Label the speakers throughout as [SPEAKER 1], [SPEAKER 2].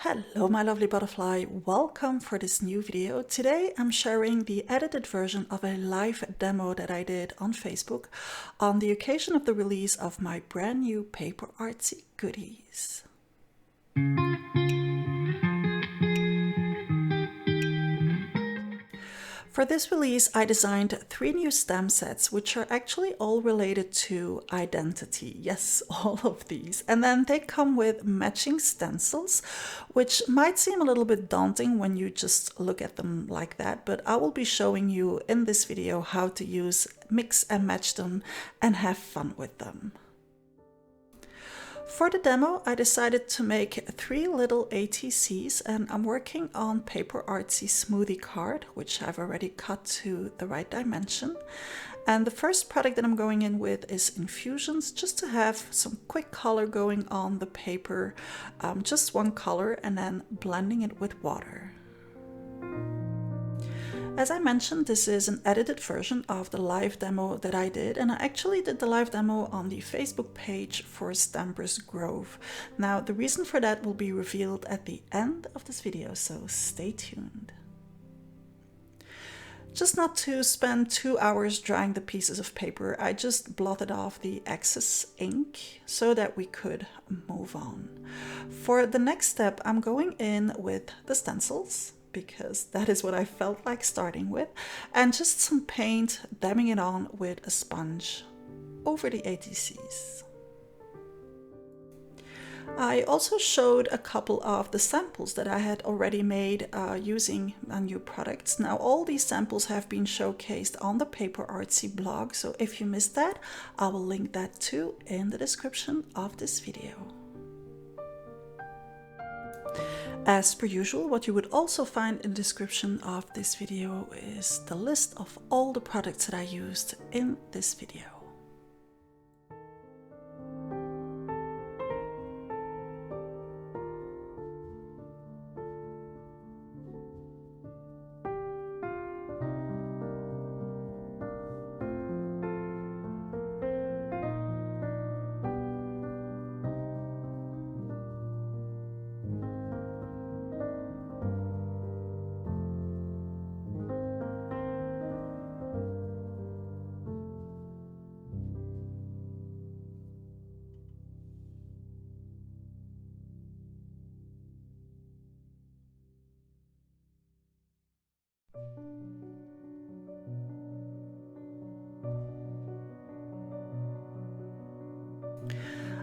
[SPEAKER 1] Hello my lovely butterfly, welcome for this new video. Today I'm sharing the edited version of a live demo that I did on Facebook on the occasion of the release of my brand new Paperartsy goodies. For this release, I designed 3 new stamp sets, which are actually all related to identity. Yes, all of these. And then they come with matching stencils, which might seem a little bit daunting when you just look at them like that, but I will be showing you in this video how to mix and match them and have fun with them. For the demo, I decided to make 3 little ATCs, and I'm working on Paperartsy smoothie card, which I've already cut to the right dimension. And the first product that I'm going in with is infusions, just to have some quick color going on the paper, just one color, and then blending it with water. As I mentioned, this is an edited version of the live demo that I did, and I actually did the live demo on the Facebook page for Stampers Grove. Now, the reason for that will be revealed at the end of this video, so stay tuned. Just not to spend 2 hours drying the pieces of paper, I just blotted off the excess ink so that we could move on. For the next step, I'm going in with the stencils, because that is what I felt like starting with, and just some paint, dabbing it on with a sponge over the ATCs. I also showed a couple of the samples that I had already made using my new products. Now all these samples have been showcased on the Paperartsy blog, so if you missed that, I will link that too in the description of this video. As per usual, what you would also find in the description of this video is the list of all the products that I used in this video.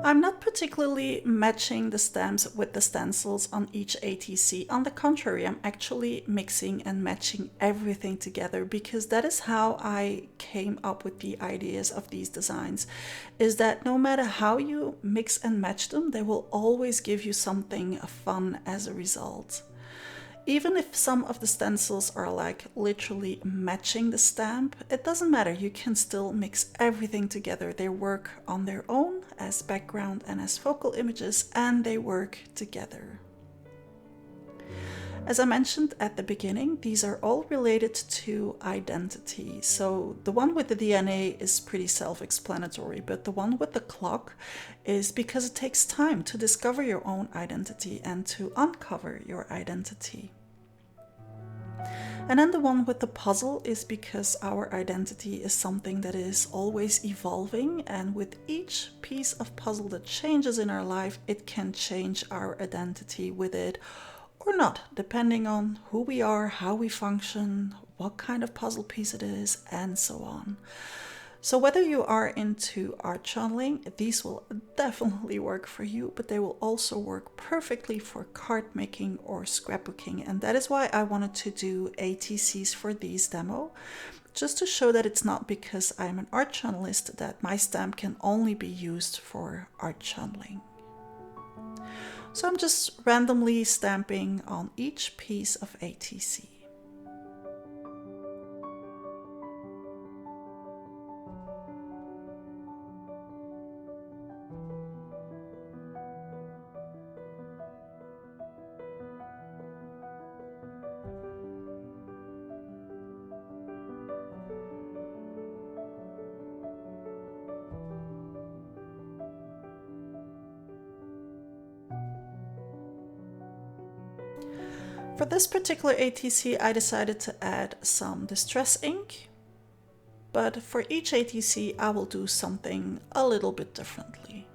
[SPEAKER 1] I'm not particularly matching the stamps with the stencils on each ATC. On the contrary, I'm actually mixing and matching everything together, because that is how I came up with the ideas of these designs, is that no matter how you mix and match them, they will always give you something fun as a result. Even if some of the stencils are like literally matching the stamp, it doesn't matter, you can still mix everything together. They work on their own as background and as focal images, and they work together. As I mentioned at the beginning, these are all related to identity. So the one with the DNA is pretty self-explanatory, but the one with the clock is because it takes time to discover your own identity and to uncover your identity. And then the one with the puzzle is because our identity is something that is always evolving, and with each piece of puzzle that changes in our life, it can change our identity with it or not, depending on who we are, how we function, what kind of puzzle piece it is, and so on. So whether you are into art journaling, these will definitely work for you, but they will also work perfectly for card making or scrapbooking. And that is why I wanted to do ATCs for these demo, just to show that it's not because I'm an art journalist that my stamp can only be used for art journaling. So I'm just randomly stamping on each piece of ATC. For this particular ATC, I decided to add some distress ink, but for each ATC, I will do something a little bit differently.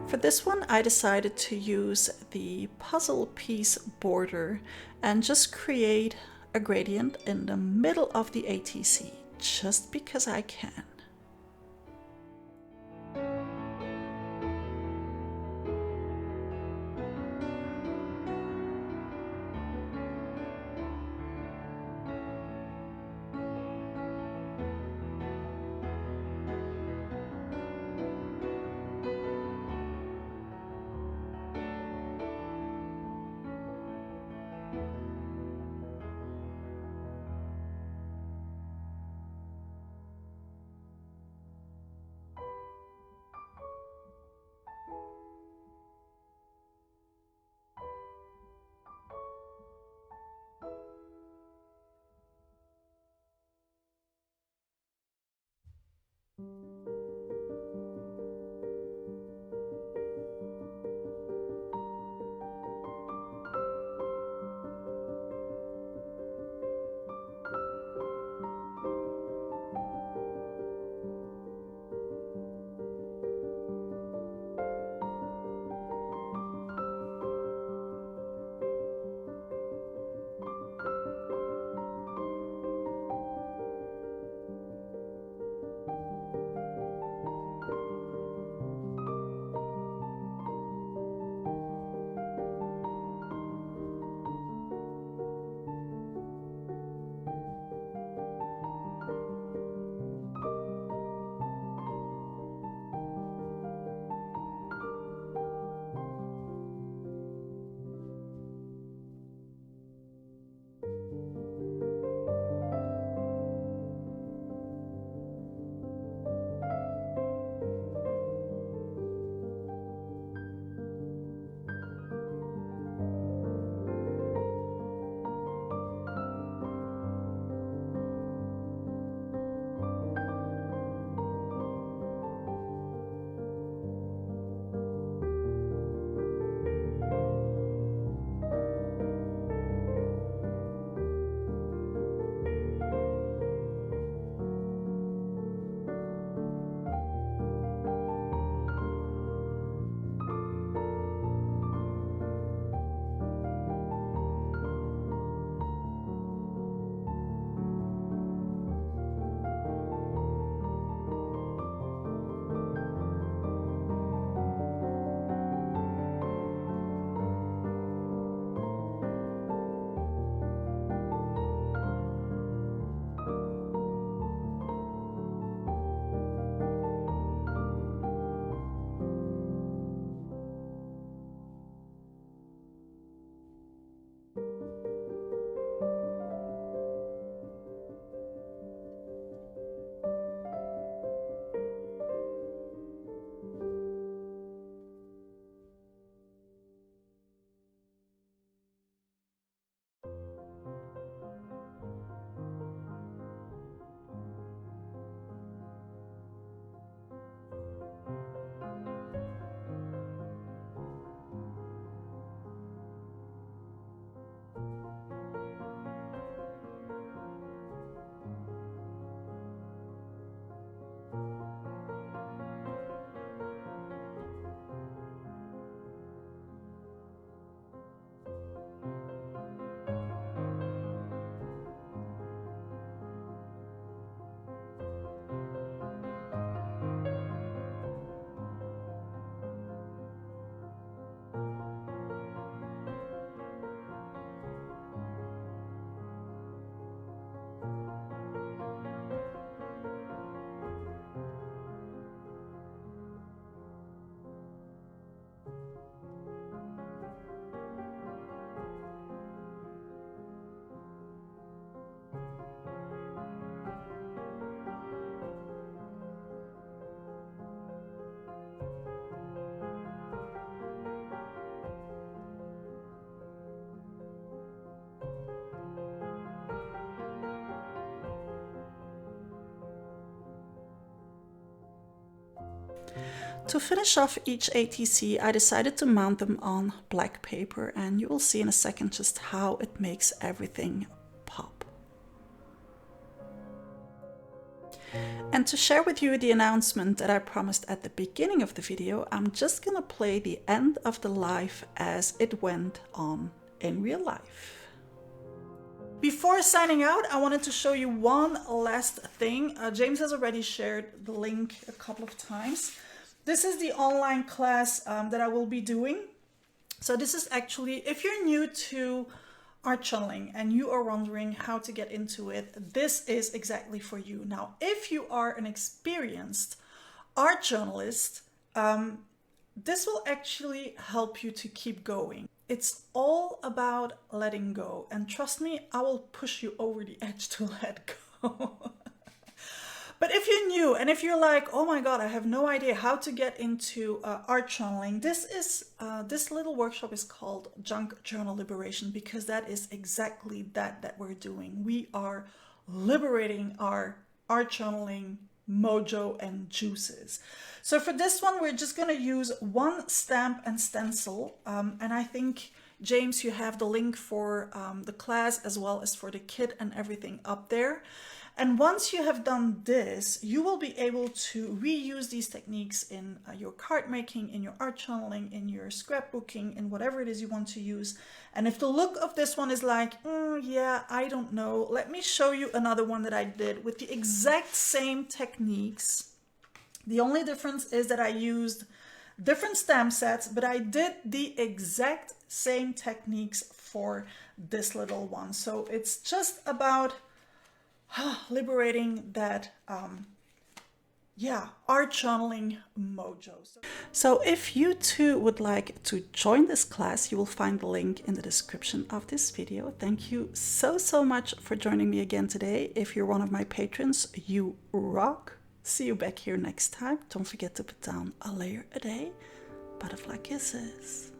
[SPEAKER 1] For this one, I decided to use the puzzle piece border and just create a gradient in the middle of the ATC, just because I can. To finish off each ATC, I decided to mount them on black paper, and you will see in a second just how it makes everything pop. And to share with you the announcement that I promised at the beginning of the video, I'm just gonna play the end of the live as it went on in real life. Before signing out, I wanted to show you one last thing. James has already shared the link a couple of times. This is the online class that I will be doing. So this is actually, if you're new to art channeling and you are wondering how to get into it, this is exactly for you. Now, if you are an experienced art journalist, this will actually help you to keep going. It's all about letting go. And trust me, I will push you over the edge to let go. But if you're new and if you're like, oh my God, I have no idea how to get into art journaling, this little workshop is called Junk Journal Liberation, because that is exactly that we're doing. We are liberating our art journaling mojo and juices. So for this one, we're just going to use one stamp and stencil. And I think, James, you have the link for the class as well as for the kit and everything up there. And once you have done this, you will be able to reuse these techniques in your card making, in your art channeling, in your scrapbooking, in whatever it is you want to use. And if the look of this one is like, yeah, I don't know, let me show you another one that I did with the exact same techniques. The only difference is that I used different stamp sets, but I did the exact same techniques for this little one. So it's just about liberating that art channeling mojo. So if you too would like to join this class, you will find the link in the description of this video. Thank you so much for joining me again today. If you're one of my patrons, you rock. See you back here next time. Don't forget to put down a layer a day. Butterfly kisses.